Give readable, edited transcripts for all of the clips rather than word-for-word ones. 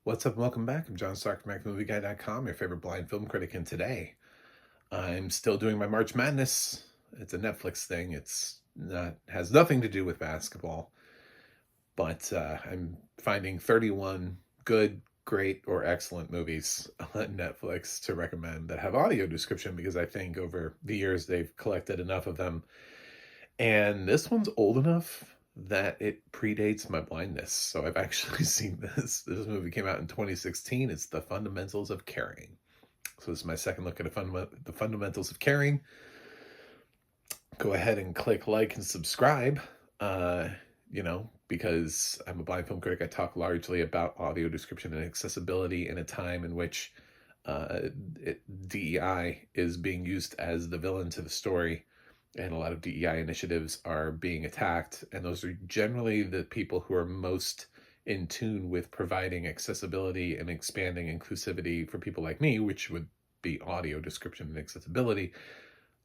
What's up and welcome back. I'm John Stark from MacMovieGuy.com, your favorite blind film critic, and today I'm still doing my March Madness. It's a Netflix thing. It's not has nothing to do with basketball, but I'm finding 31 good, great, or excellent movies on Netflix to recommend that have audio description because I think over the years they've collected enough of them. And this one's old enough that it predates my blindness. So I've actually seen this. This movie came out in 2016. It's The Fundamentals of Caring. So this is my second look at the fundamentals of caring. Go ahead and click like and subscribe. Because I'm a blind film critic, I talk largely about audio description and accessibility in a time in which DEI is being used as the villain to the story, and a lot of DEI initiatives are being attacked, and those are generally the people who are most in tune with providing accessibility and expanding inclusivity for people like me, which would be audio description and accessibility.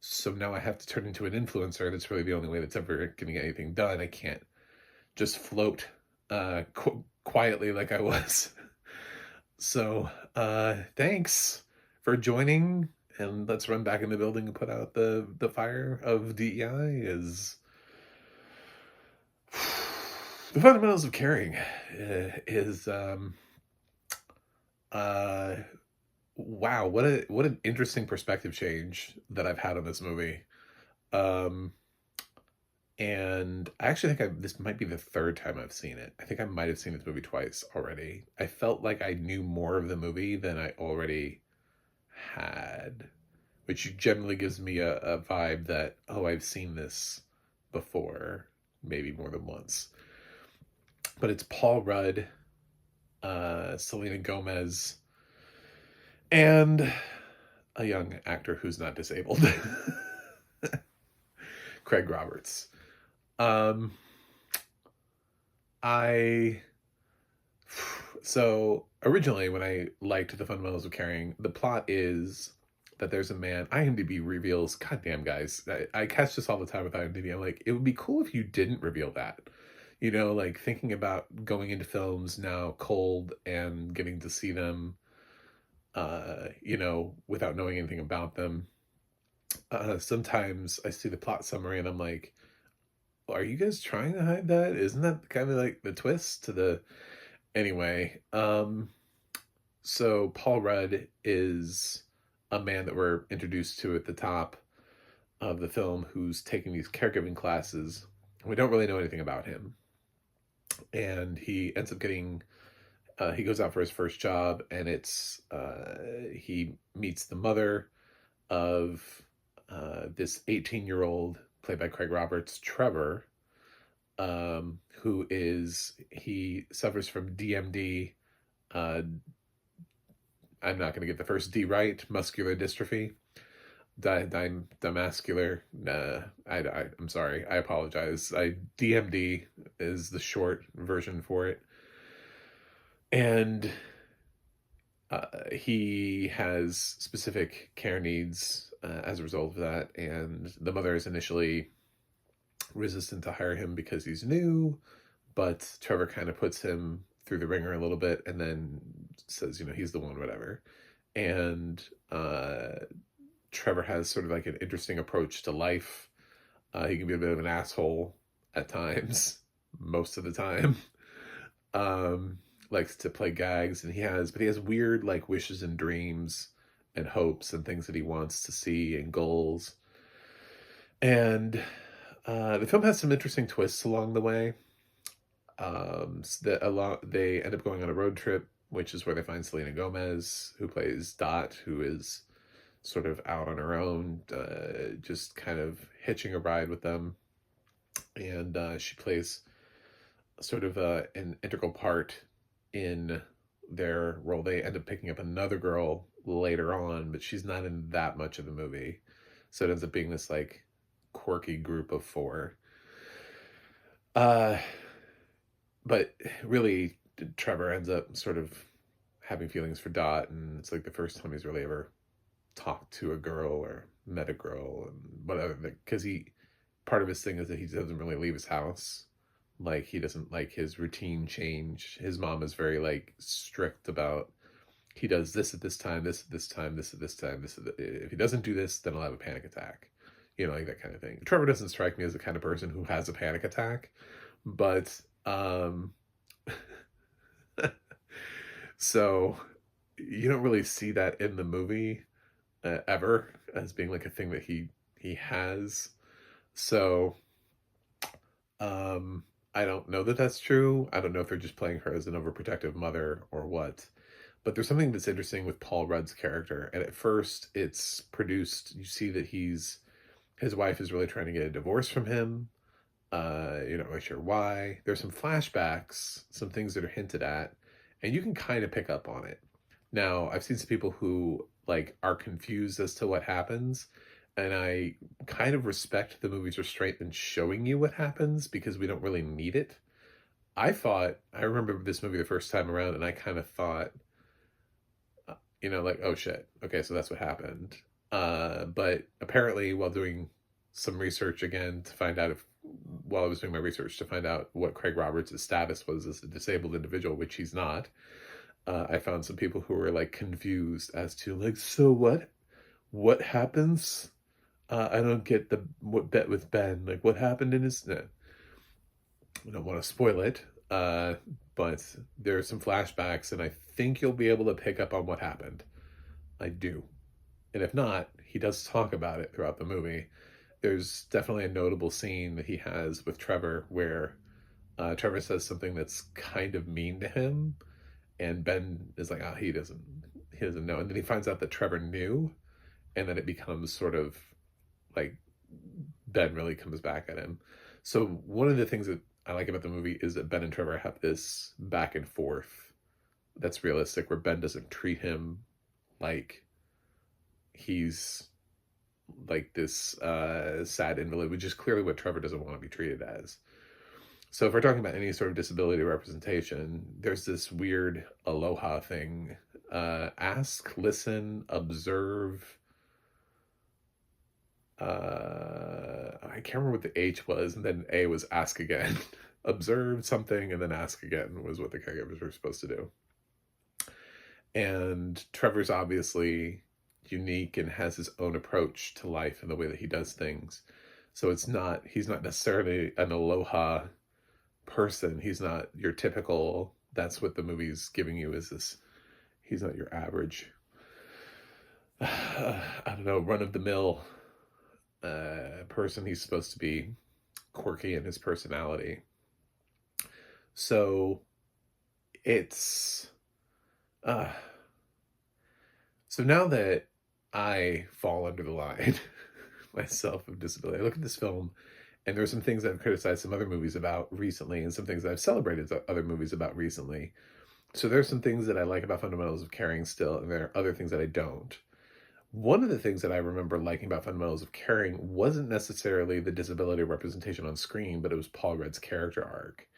So now I have to turn into an influencer. That's really the only way that's ever going to get anything done. I can't just float quietly like I was. So thanks for joining, and let's run back in the building and put out the fire of DEI. Is the fundamentals of caring is wow, what an interesting perspective change that I've had on this movie. And I actually think this might be the third time I've seen it. I think I might have seen this movie twice already. I felt like I knew more of the movie than I already had, which generally gives me a vibe that, oh, I've seen this before, maybe more than once. But it's Paul Rudd, Selena Gomez, and a young actor who's not disabled, Craig Roberts. So originally when I liked The Fundamentals of Caring, the plot is that there's a man. IMDb reveals, goddamn guys, I catch this all the time with IMDb. I'm like, it would be cool if you didn't reveal that. Like thinking about going into films now cold and getting to see them, without knowing anything about them. Sometimes I see the plot summary and I'm like, are you guys trying to hide that? Isn't that kind of like the twist to the... Anyway, so Paul Rudd is a man that we're introduced to at the top of the film who's taking these caregiving classes. We don't really know anything about him. And he ends up getting, he goes out for his first job, and he meets the mother of this 18-year-old, played by Craig Roberts, Trevor, he suffers from DMD. I'm not going to get the first D right. Muscular dystrophy. Dimuscular. I'm sorry. I apologize. DMD is the short version for it. And he has specific care needs as a result of that. And the mother is initially resistant to hire him because he's new, but Trevor kind of puts him through the ringer a little bit and then says, he's the one, whatever. And Trevor has sort of like an interesting approach to life. He can be a bit of an asshole at times, most of the time. Likes to play gags, and he has weird like wishes and dreams and hopes and things that he wants to see and goals. And the film has some interesting twists along the way. They end up going on a road trip, which is where they find Selena Gomez, who plays Dot, who is sort of out on her own, just kind of hitching a ride with them. And she plays sort of an integral part in their role. They end up picking up another girl later on, but she's not in that much of the movie. So it ends up being this like quirky group of four. But really, Trevor ends up sort of having feelings for Dot, and it's like the first time he's really ever talked to a girl or met a girl and whatever. Because part of his thing is that he doesn't really leave his house Like, he doesn't like his routine change. His mom is very, like, strict about, he does this at this time, this at this time, this at this time, this at if he doesn't do this, then I'll have a panic attack. Like that kind of thing. Trevor doesn't strike me as the kind of person who has a panic attack, but so you don't really see that in the movie ever as being like a thing that he has. So um I don't know that that's true. I don't know if they're just playing her as an overprotective mother or what. But there's something that's interesting with Paul Rudd's character. And at first it's produced, you see that his wife is really trying to get a divorce from him. You're not really sure why. There's some flashbacks, some things that are hinted at, and you can kind of pick up on it. Now, I've seen some people who like are confused as to what happens, and I kind of respect the movie's restraint in showing you what happens because we don't really need it. I remember this movie the first time around, and I kind of thought, like, oh shit, okay, so that's what happened. But apparently, while doing some research again to find out while I was doing my research to find out what Craig Roberts' status was as a disabled individual, which he's not, I found some people who were like confused as to like, so what happens? I don't get what bet with Ben. Like, what happened in his? No, I don't want to spoil it, but there are some flashbacks, and I think you'll be able to pick up on what happened. I do. And if not, he does talk about it throughout the movie. There's definitely a notable scene that he has with Trevor where Trevor says something that's kind of mean to him, and Ben is like, he doesn't know. And then he finds out that Trevor knew, and then it becomes sort of like Ben really comes back at him. So one of the things that I like about the movie is that Ben and Trevor have this back and forth that's realistic, where Ben doesn't treat him like he's like this sad invalid, which is clearly what Trevor doesn't want to be treated as. So if we're talking about any sort of disability representation, there's this weird aloha thing. Ask, listen, observe. I can't remember what the H was, and then A was ask again. Observe something and then ask again was what the caregivers were supposed to do. And Trevor's obviously unique and has his own approach to life and the way that he does things. So he's not necessarily an aloha person. He's not your typical, that's what the movie's giving you, is this, he's not your average, I don't know, run-of-the-mill person. He's supposed to be quirky in his personality. So it's so now that I fall under the line myself of disability, I look at this film, and there's some things I've criticized some other movies about recently, and some things I've celebrated other movies about recently. So there's some things that I like about Fundamentals of Caring still, and there are other things that I don't. One of the things that I remember liking about Fundamentals of Caring wasn't necessarily the disability representation on screen, but it was Paul Rudd's character arc.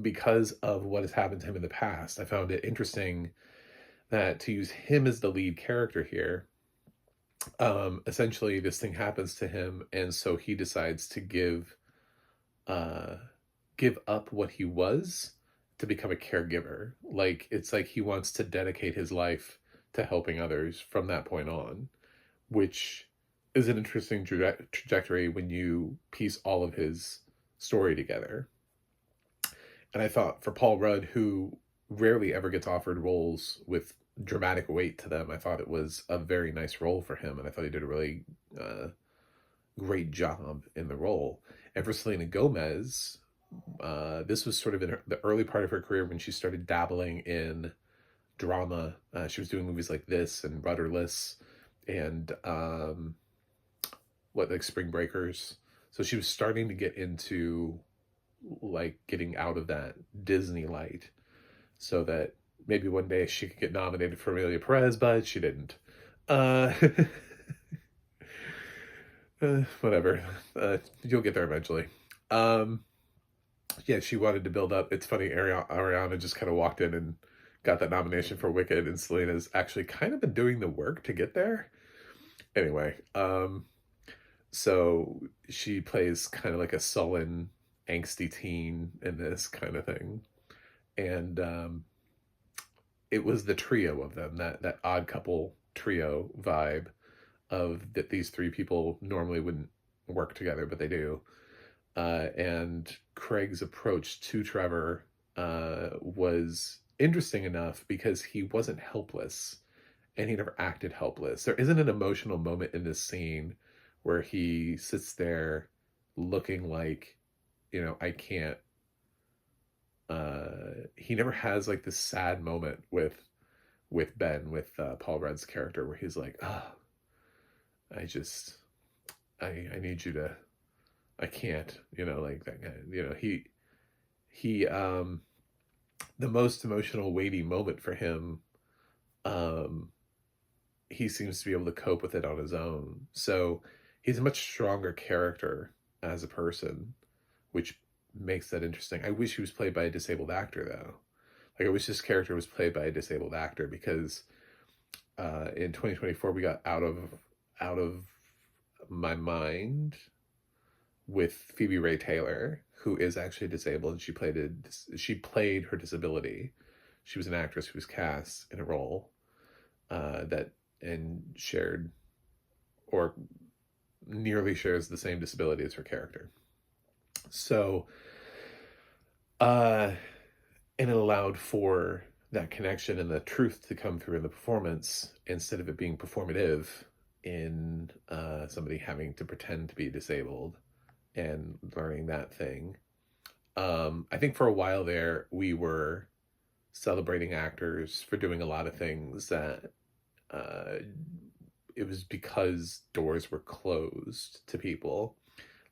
Because of what has happened to him in the past, I found it interesting that to use him as the lead character here, essentially this thing happens to him, and so he decides to give up what he was to become a caregiver. Like, it's like he wants to dedicate his life to helping others from that point on, which is an interesting trajectory when you piece all of his story together. And I thought for Paul Rudd, who rarely ever gets offered roles with dramatic weight to them, I thought it was a very nice role for him, and I thought he did a really great job in the role. And for Selena Gomez, this was sort of in the early part of her career when she started dabbling in drama. She was doing movies like this and Rudderless and like Spring Breakers. So she was starting to get into like getting out of that Disney light, so that maybe one day she could get nominated for Amelia Perez, but she didn't. Whatever. You'll get there eventually. Yeah, she wanted to build up. It's funny, Ariana just kind of walked in and got that nomination for Wicked, and Selena's actually kind of been doing the work to get there. Anyway, so she plays kind of like a sullen angsty teen in this kind of thing. And it was the trio of them, that odd couple trio vibe of that these three people normally wouldn't work together, but they do. And Craig's approach to Trevor was interesting enough because he wasn't helpless and he never acted helpless. There isn't an emotional moment in this scene where he sits there looking like, I can't. He never has like this sad moment with Ben, with Paul Rudd's character, where he's like, "Oh, I just, I need you to, I can't," like that guy. He the most emotional, weighty moment for him, um, he seems to be able to cope with it on his own. So he's a much stronger character as a person, which makes that interesting. I wish he was played by a disabled actor, though. Like, I wish this character was played by a disabled actor, because in 2024 we got out of my mind with Phoebe Ray Taylor, who is actually disabled, and she played her disability. She was an actress who was cast in a role that and shared, or nearly shares, the same disability as her character. So, and it allowed for that connection and the truth to come through in the performance, instead of it being performative in somebody having to pretend to be disabled and learning that thing. I think for a while there, we were celebrating actors for doing a lot of things that it was because doors were closed to people.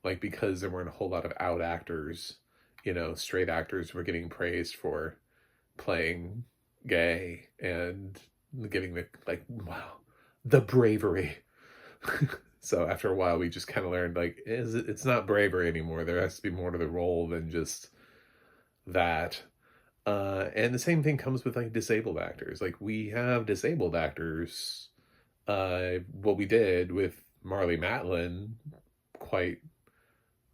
Like, because there weren't a whole lot of out actors, straight actors were getting praised for playing gay and getting the, like, wow, the bravery. So after a while, we just kind of learned, like, it's not bravery anymore. There has to be more to the role than just that. And the same thing comes with, like, disabled actors. Like, we have disabled actors. What we did with Marlee Matlin, quite,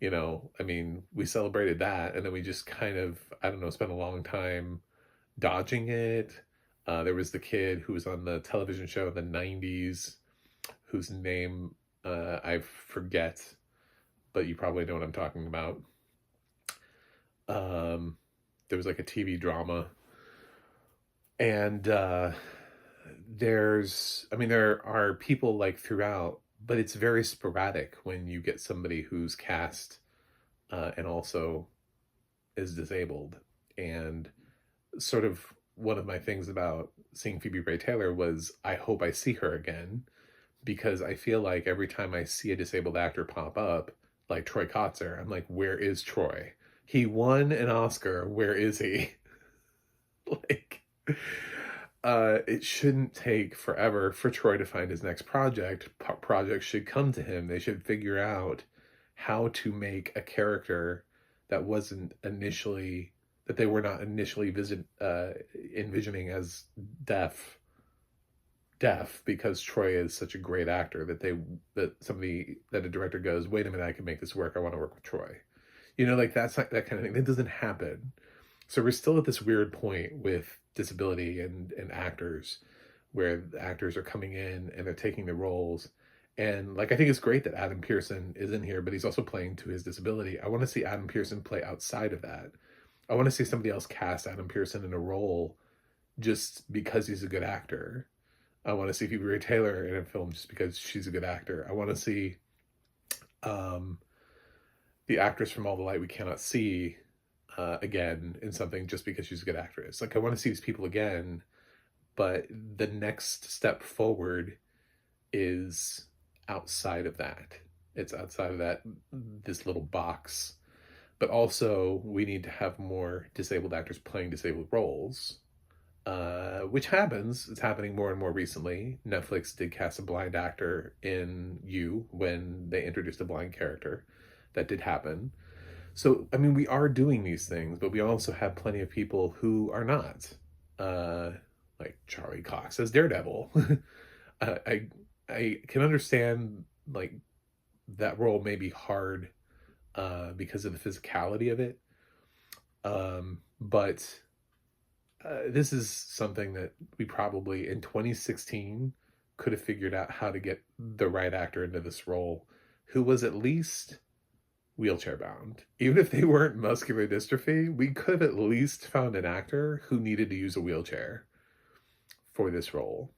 I mean, we celebrated that, and then we just kind of, I don't know, spent a long time dodging it. There was the kid who was on the television show in the 90s, whose name I forget, but you probably know what I'm talking about. There was like a TV drama, and there are people like throughout, but it's very sporadic when you get somebody who's cast and also is disabled. And sort of one of my things about seeing Phoebe Ray Taylor was, I hope I see her again, because I feel like every time I see a disabled actor pop up, like Troy Kotzer, I'm like, where is Troy? He won an Oscar. Where is he? Like, it shouldn't take forever for Troy to find his next project. Projects should come to him. They should figure out how to make a character that they were not initially envisioning as deaf, because Troy is such a great actor that a director goes, wait a minute, I can make this work. I want to work with Troy. Like, that's not that kind of thing. That doesn't happen. So we're still at this weird point with disability and actors, where the actors are coming in and they're taking the roles. And, like, I think it's great that Adam Pearson is in here, but he's also playing to his disability. I want to see Adam Pearson play outside of that. I want to see somebody else cast Adam Pearson in a role just because he's a good actor. I want to see Phoebe Ray Taylor in a film just because she's a good actor. I want to see the actress from All the Light We Cannot See again in something just because she's a good actress. Like, I want to see these people again, but the next step forward is outside of that. It's outside of this little box. But also, we need to have more disabled actors playing disabled roles, which happens. It's happening more and more recently. Netflix did cast a blind actor in You when they introduced a blind character. That did happen. So, I mean, we are doing these things, but we also have plenty of people who are not. Like Charlie Cox as Daredevil. I can understand, like, that role may be hard because of the physicality of it. But this is something that we probably in 2016 could have figured out how to get the right actor into this role who was at least wheelchair bound. Even if they weren't muscular dystrophy, we could have at least found an actor who needed to use a wheelchair for this role.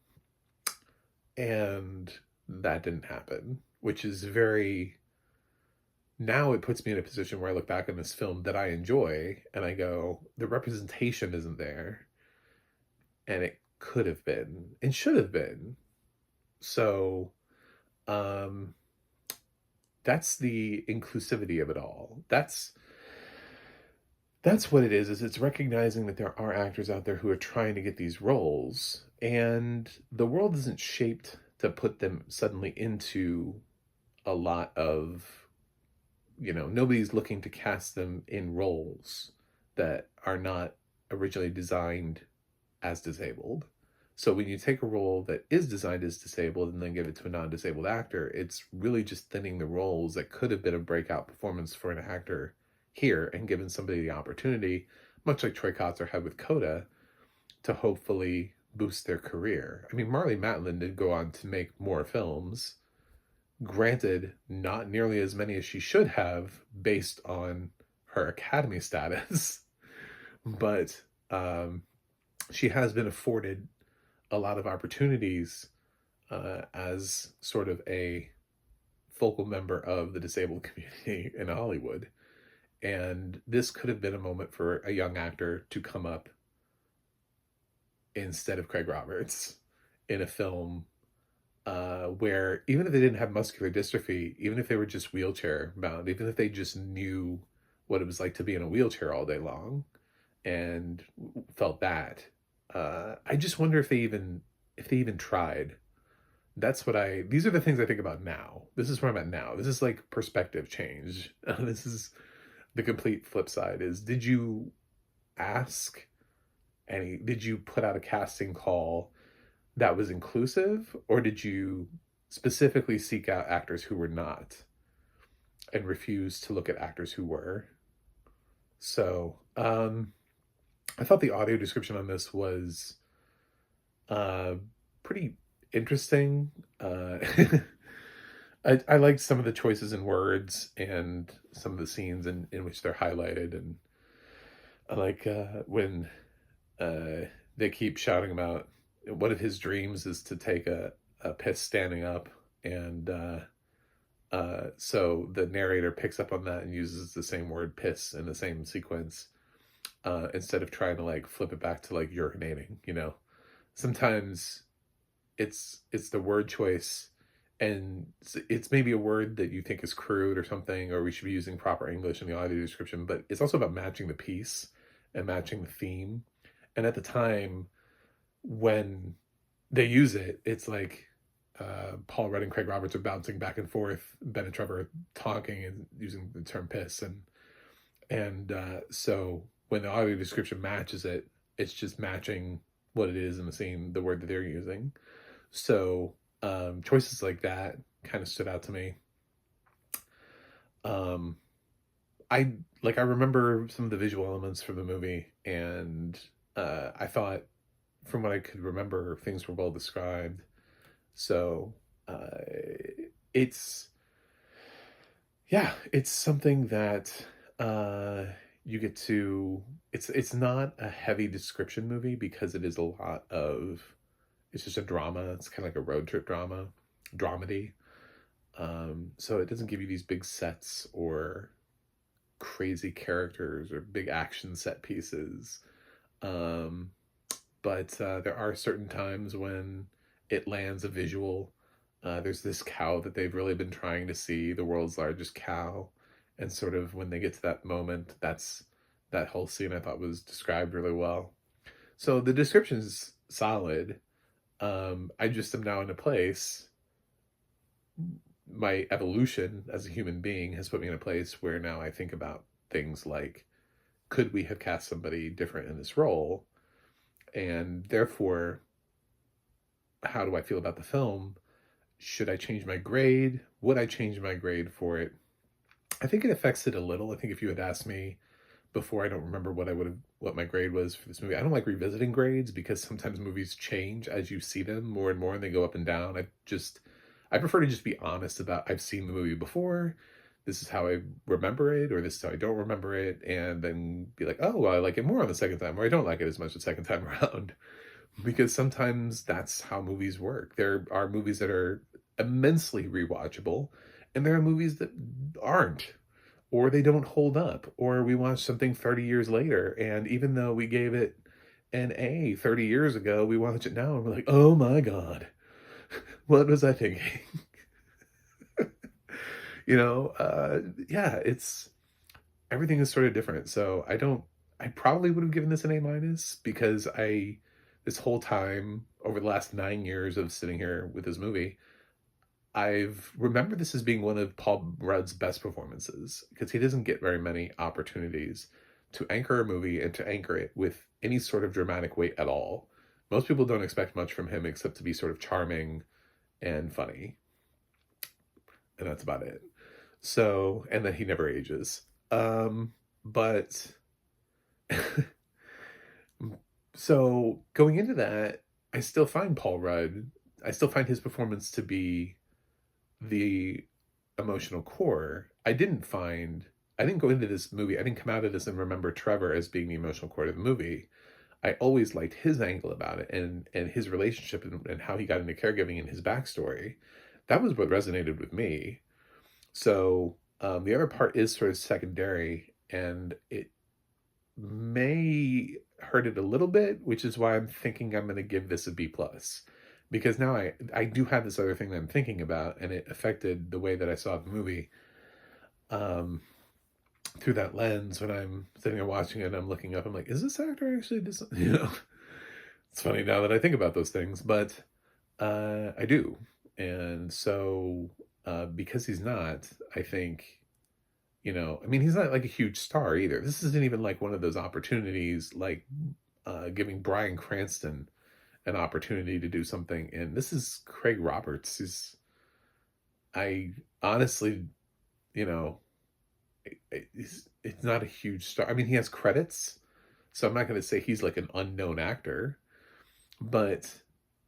And that didn't happen, which is very. Now it puts me in a position where I look back on this film that I enjoy and I go, the representation isn't there. And it could have been and should have been. So, um, that's the inclusivity of it all. That's what it is it's recognizing that there are actors out there who are trying to get these roles, and the world isn't shaped to put them suddenly into a lot of, nobody's looking to cast them in roles that are not originally designed as disabled. So when you take a role that is designed as disabled and then give it to a non-disabled actor, it's really just thinning the roles that could have been a breakout performance for an actor here and given somebody the opportunity, much like Troy Kotsur had with Coda, to hopefully boost their career. I mean, Marlee Matlin did go on to make more films. Granted, not nearly as many as she should have based on her Academy status, but she has been afforded a lot of opportunities as sort of a focal member of the disabled community in Hollywood. And this could have been a moment for a young actor to come up instead of Craig Roberts in a film where even if they didn't have muscular dystrophy, even if they were just wheelchair bound, even if they just knew what it was like to be in a wheelchair all day long and felt that, I just wonder if they even tried. These are the things I think about now. This is where I'm at now. This is like perspective change. This is the complete flip side is, did you did you put out a casting call that was inclusive, or did you specifically seek out actors who were not and refuse to look at actors who were? So, I thought the audio description on this was pretty interesting. I liked some of the choices in words and some of the scenes in which they're highlighted. And I like when they keep shouting about one of his dreams is to take a piss standing up. And so the narrator picks up on that and uses the same word piss in the same sequence instead of trying to like flip it back to like urinating, Sometimes it's the word choice, and it's maybe a word that you think is crude or something, or we should be using proper English in the audio description, but it's also about matching the piece and matching the theme. And at the time when they use it, it's like Paul Rudd and Craig Roberts are bouncing back and forth, Ben and Trevor talking and using the term piss, and so when the audio description matches it, it's just matching what it is in the scene, the word that they're using. So choices like that kind of stood out to me. I remember some of the visual elements from the movie, and I thought, from what I could remember, things were well described. So it's something that you get to. It's not a heavy description movie because it is a lot of. It's just a drama. It's kind of like a road trip dramedy. So it doesn't give you these big sets or crazy characters or big action set pieces. But there are certain times when it lands a visual. There's this cow that they've really been trying to see, the world's largest cow. And sort of when they get to that moment, that whole scene I thought was described really well. So the description is solid. I just am now in a place, my evolution as a human being has put me in a place where now I think about things like, could we have cast somebody different in this role? And therefore, how do I feel about the film? Should I change my grade? Would I change my grade for it? I think it affects it a little. I think if you had asked me before, I don't remember what my grade was for this movie. I don't like revisiting grades because sometimes movies change as you see them more and more and they go up and down. I prefer to just be honest about I've seen the movie before. This is how I remember it, or this is how I don't remember it, and then be like, oh, well, I like it more on the second time, or I don't like it as much the second time around. Because sometimes that's how movies work. There are movies that are immensely rewatchable, and there are movies that aren't, or they don't hold up, or we watch something 30 years later, and even though we gave it an A 30 years ago, we watch it now and we're like, oh my God, what was I thinking? you know, yeah, it's everything is sort of different. So I probably would have given this an A minus because this whole time over the last 9 years of sitting here with this movie, I've remembered this as being one of Paul Rudd's best performances because he doesn't get very many opportunities to anchor a movie and to anchor it with any sort of dramatic weight at all. Most people don't expect much from him except to be sort of charming and funny, and that's about it. So, and then he never ages. But so going into that, I still find Paul Rudd, I still find his performance to be the emotional core. I didn't go into this movie, I didn't come out of this and remember Trevor as being the emotional core of the movie. I always liked his angle about it and his relationship and how he got into caregiving and his backstory. That was what resonated with me. So the other part is sort of secondary, and it may hurt it a little bit, which is why I'm thinking I'm going to give this a B plus, because now I do have this other thing that I'm thinking about, and it affected the way that I saw the movie. Through that lens, when I'm sitting there watching it, and I'm looking up, I'm like, is this actor actually this? It's funny now that I think about those things, but I do, and so because he's not, I think I mean, he's not like a huge star either. This isn't even like one of those opportunities like giving Bryan Cranston an opportunity to do something. And this is Craig Roberts. I honestly, you know, it's not a huge star. I mean, he has credits, so I'm not going to say he's like an unknown actor, but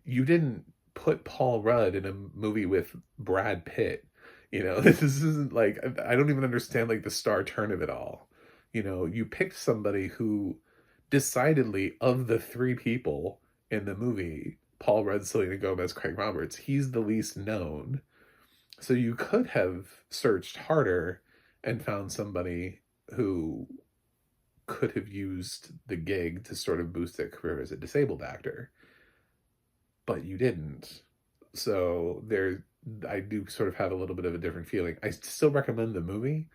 you didn't put Paul Rudd in a movie with Brad Pitt. This isn't like I don't even understand like the star turn of it all. You picked somebody who decidedly of the three people in the movie, Paul Rudd, Selena Gomez, Craig Roberts, he's the least known. So you could have searched harder and found somebody who could have used the gig to sort of boost their career as a disabled actor, but you didn't. So I do sort of have a little bit of a different feeling. I still recommend the movie.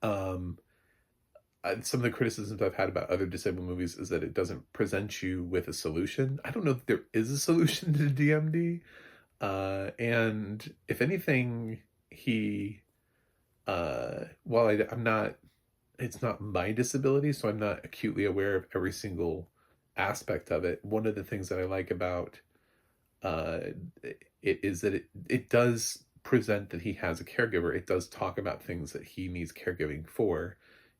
Um, some of the criticisms I've had about other disabled movies is that it doesn't present you with a solution. I don't know if there is a solution to DMD. And if anything, while I'm not, it's not my disability, so I'm not acutely aware of every single aspect of it. One of the things that I like about uh, it is that it does present that he has a caregiver. It does talk about things that he needs caregiving for.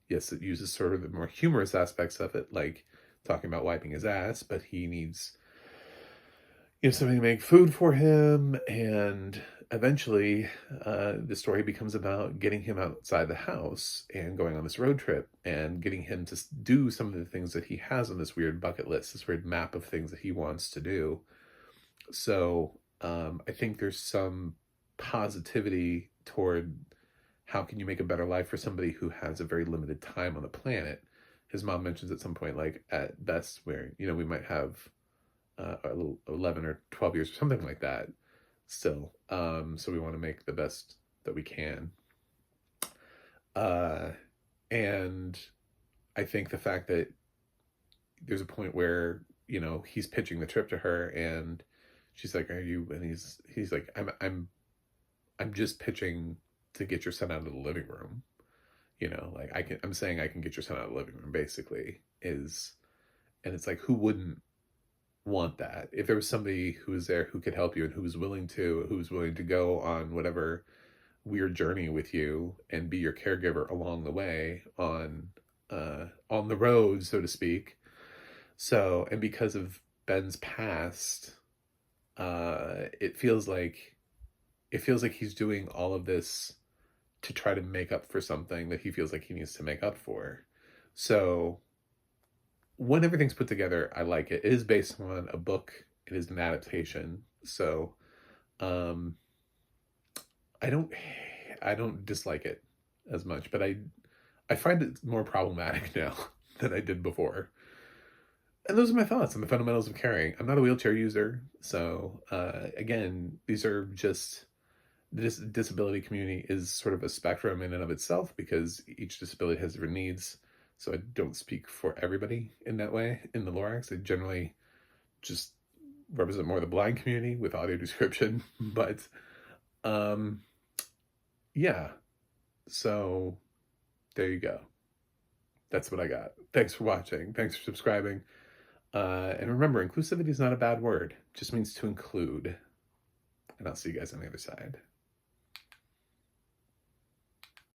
Yes, it uses sort of the more humorous aspects of it, like talking about wiping his ass, but he needs somebody to make food for him, and eventually the story becomes about getting him outside the house and going on this road trip and getting him to do some of the things that he has on this weird bucket list, this weird map of things that he wants to do. So I think there's some positivity toward how can you make a better life for somebody who has a very limited time on the planet. His mom mentions at some point, like at best, where we might have a little 11 or 12 years or something like that still. So we want to make the best that we can. And I think the fact that there's a point where he's pitching the trip to her, and she's like, "Are you?" And he's like, I'm just pitching to get your son out of the living room." Like I'm saying I can get your son out of the living room, basically, and it's like, who wouldn't want that? If there was somebody who was there who could help you and who was willing to go on whatever weird journey with you and be your caregiver along the way on the road, so to speak. So, and because of Ben's past, it feels like he's doing all of this to try to make up for something that he feels like he needs to make up for. So when everything's put together, I like it. It is based on a book. It is an adaptation. So um I don't I don't dislike it as much, but I find it more problematic now than I did before. And those are my thoughts on the fundamentals of caring. I'm not a wheelchair user, so again, these are just this disability community is sort of a spectrum in and of itself because each disability has different needs. So I don't speak for everybody in that way in the Lorax. I generally just represent more the blind community with audio description. But um, yeah, so there you go. That's what I got. Thanks for watching. Thanks for subscribing. And remember, inclusivity is not a bad word. It just means to include. And I'll see you guys on the other side.